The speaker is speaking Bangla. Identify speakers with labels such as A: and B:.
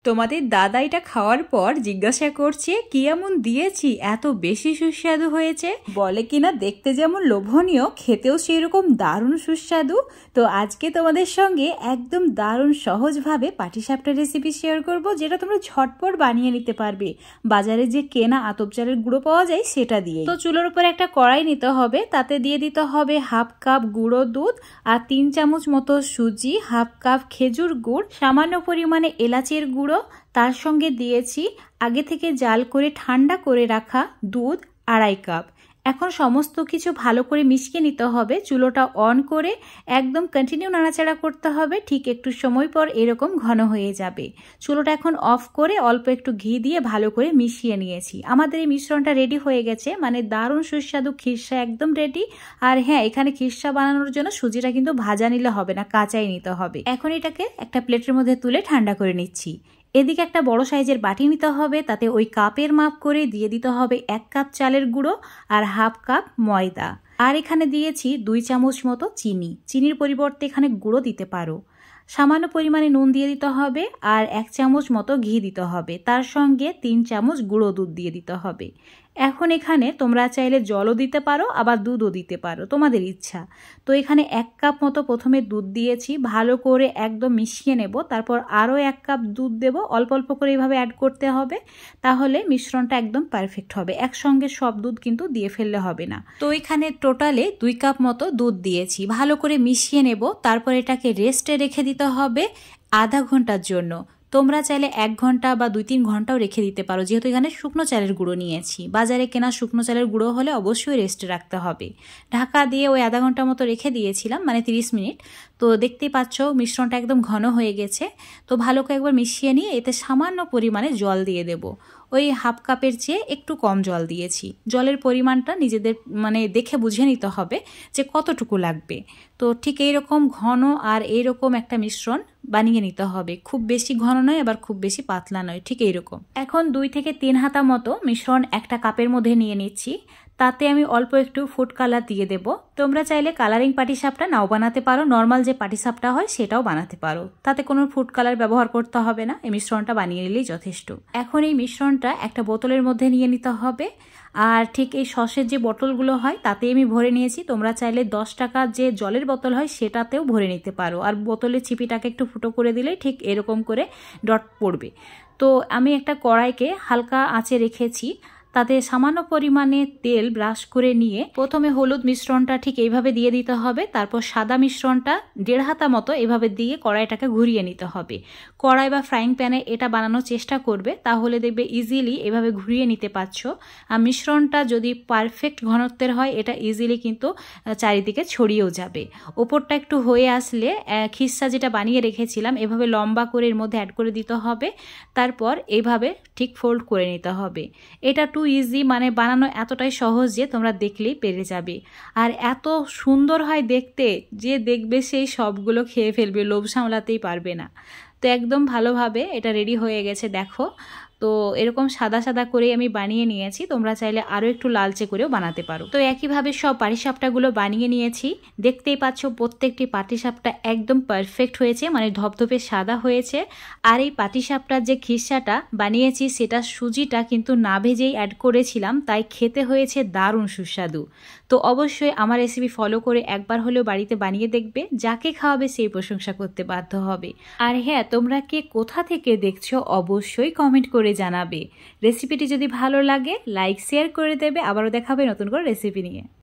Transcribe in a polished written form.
A: তোমাদের দাদা এটা খাওয়ার পর জিজ্ঞাসা করছে কি এমন দিয়েছি এত বেশি সুস্বাদু হয়েছে। বলে কিনা দেখতে যেমন লোভনীয়, খেতেও সেই রকম দারুণ সুস্বাদু। তো আজকে তোমাদের সঙ্গে একদম দারুণ সহজভাবে পাটিসাপটা রেসিপি শেয়ার করব, যেটা তোমরা ঝটপট বানিয়ে নিতে পারবে বাজারে যে কেনা আতপ চালের গুঁড়ো পাওয়া যায় সেটা দিয়ে। তো চুলোর উপর একটা কড়াই নিতে হবে, তাতে দিয়ে দিতে হবে হাফ কাপ গুঁড়ো দুধ আর 3 চামচ মতো সুজি, হাফ কাপ খেজুর গুড়, সামান্য পরিমাণে এলাচের গুঁড়ো, তার সঙ্গে দিয়েছি আগে থেকে জাল করে ঠান্ডা করে রাখা দুধ 2.5 কাপ। এখন সমস্ত কিছু ভালো করে মিশিয়ে নিতে হবে। চুলোটা অন করে একদম কন্টিনিউ নাড়াচাড়া করতে হবে। ঠিক একটু সময় পর এরকম ঘন হয়ে যাবে। চুলোটা এখন অফ করে অল্প একটু ঘি দিয়ে ভালো করে মিশিয়ে নিয়েছি। আমাদের এই মিশ্রণটা রেডি হয়ে গেছে, মানে দারুণ সুস্বাদু খিরসা একদম রেডি। আর হ্যাঁ, এখানে খিরসা বানানোর জন্য সুজিটা কিন্তু ভাজা নিলে হবে না, কাঁচাই নিতে হবে। এখন এটাকে একটা প্লেটের মধ্যে তুলে ঠান্ডা করে নিচ্ছি। এদিকে একটা বড় সাইজের বাটি নিতে হবে, তাতে ওই কাপের মাপ করে দিয়ে দিতে হবে 1 কাপ চালের গুঁড়ো আর হাফ কাপ ময়দা। আর এখানে দিয়েছি 2 চামচ মতো চিনি। চিনির পরিবর্তে এখানে গুঁড়ো দিতে পারো। সামান্য পরিমাণে নুন দিয়ে দিতে হবে আর 1 চামচ মতো ঘি দিতে হবে। তার সঙ্গে 3 চামচ গুঁড়ো দুধ দিয়ে দিতে হবে। এখন এখানে তোমরা চাইলে জলও দিতে পারো, আবার দুধও দিতে পারো, তোমাদের ইচ্ছা। তো এখানে 1 কাপ মতো প্রথমে দুধ দিয়েছি, ভালো করে একদম মিশিয়ে নেব। তারপর আরও 1 কাপ দুধ দেব, অল্প অল্প করে এইভাবে অ্যাড করতে হবে, তাহলে মিশ্রণটা একদম পারফেক্ট হবে। একসঙ্গে সব দুধ কিন্তু দিয়ে ফেললে হবে না। তো এখানে টোটালে 2 কাপ মতো দুধ দিয়েছি, ভালো করে মিশিয়ে নেব। তারপর এটাকে রেস্টে রেখে দিতে হবে আধা ঘন্টার জন্য। তোমরা চাইলে 1 ঘন্টা বা 2-3 ঘন্টাও রেখে দিতে পারো, যেহেতু এখানে শুকনো চালের গুঁড়ো নিয়েছি। বাজারে কেনা শুকনো চালের গুঁড়ো হলে অবশ্যই রেস্টে রাখতে হবে। ঢাকা দিয়ে ওই আধা ঘন্টা মতো রেখে দিয়েছিলাম, মানে 30 মিনিট। তো দেখতেই পাচ্ছ মিশ্রণটা একদম ঘন হয়ে গেছে। তো ভালো করে একবার মিশিয়ে নিয়ে এতে সামান্য পরিমাণে জল দিয়ে দেব। ওই হাফ কাপের চেয়ে একটু কম জল দিয়েছি। জলের পরিমাণটা নিজেদের মানে দেখে বুঝে নিতে হবে যে কতটুকু লাগবে। তো ঠিক এইরকম ঘন আর এইরকম একটা মিশ্রণ বানিয়ে নিতে হবে। খুব বেশি ঘন নয়, আবার খুব বেশি পাতলা নয়, ঠিক এইরকম। এখন 2 থেকে 3 হাতা মতো মিশ্রণ একটা কাপের মধ্যে নিয়ে নিচ্ছি। তাতে আমি অল্প একটু ফুড কালার দিয়ে দেব। তোমরা চাইলে কালারিং পাটিসাপটা নাও বানাতে পারো, নর্মাল যে পাটিসাপটা হয় সেটাও বানাতে পারো। তাতে কোনো ফুড কালার ব্যবহার করতে হবে না, এই মিশ্রণটা বানিয়ে নিলেই যথেষ্ট। এখন এই মিশ্রণটা একটা বোতলের মধ্যে নিয়ে নিতে হবে। আর ঠিক এই সসের যে বোতলগুলো হয় তাতে আমি ভরে নিয়েছি। তোমরা চাইলে 10 টাকার যে জলের বোতল হয় সেটাতেও ভরে নিতে পারো। আর বোতলের চিপিটাকে একটু ফুটো করে দিলে ঠিক এরকম করে ডট পড়বে। তো আমি একটা কড়াইকে হালকা আঁচে রেখেছি, তাতে সামান্য পরিমাণে তেল ব্রাশ করে নিয়ে প্রথমে হলুদ মিশ্রণটা ঠিক এইভাবে দিয়ে দিতে হবে। তারপর সাদা মিশ্রণটা 1.5 হাতা মতো এভাবে দিয়ে কড়াইটাকে ঘুরিয়ে নিতে হবে। কড়াই বা ফ্রাইং প্যানে এটা বানানোর চেষ্টা করবে, তাহলে দেখবে ইজিলি এভাবে ঘুরিয়ে নিতে পারছো। আর মিশ্রণটা যদি পারফেক্ট ঘনত্বের হয় এটা ইজিলি কিন্তু চারিদিকে ছড়িয়েও যাবে। ওপরটা একটু হয়ে আসলে খিরসা যেটা বানিয়ে রেখেছিলাম এভাবে লম্বা করে এর মধ্যে অ্যাড করে দিতে হবে। তারপর এইভাবে ঠিক ফোল্ড করে নিতে হবে। এটা ইজি, মানে বানানো এতটাই সহজ যে তোমরা দেখলেই পেরে যাবে। আর এত সুন্দর হয় দেখতে যে দেখবে সেই সবগুলো খেয়ে ফেলবে, লোভ সামলাতেই পারবে না। তো একদম ভালোভাবে এটা রেডি হয়ে গেছে, দেখো। তো এরকম সাদা সাদা করে আমি বানিয়ে নিয়েছি। তোমরা চাইলে আরও একটু লালচে করেও বানাতে পারো। তো একইভাবে সব পাটিসাপটাগুলো বানিয়ে নিয়েছি। দেখতেই পাচ্ছ প্রত্যেকটি পাটিসাপটা একদম পারফেক্ট হয়েছে, মানে ধপধপে সাদা হয়েছে। আর এই পাটিসাপটার যে খিরসাটা বানিয়েছি সেটা সুজিটা কিন্তু না ভেজেই অ্যাড করেছিলাম, তাই খেতে হয়েছে দারুণ সুস্বাদু। তো অবশ্যই আমার রেসিপি ফলো করে একবার হলেও বাড়িতে বানিয়ে দেখবে, যাকে খাওয়াবে সেই প্রশংসা করতে বাধ্য হবে। আর হ্যাঁ, তোমরা কে কোথা থেকে দেখছো অবশ্যই কমেন্ট করে জানাবে। রেসিপিটি যদি ভালো লাগে লাইক শেয়ার করে দেবে। আবারও দেখাবে নতুন করে রেসিপি নিয়ে।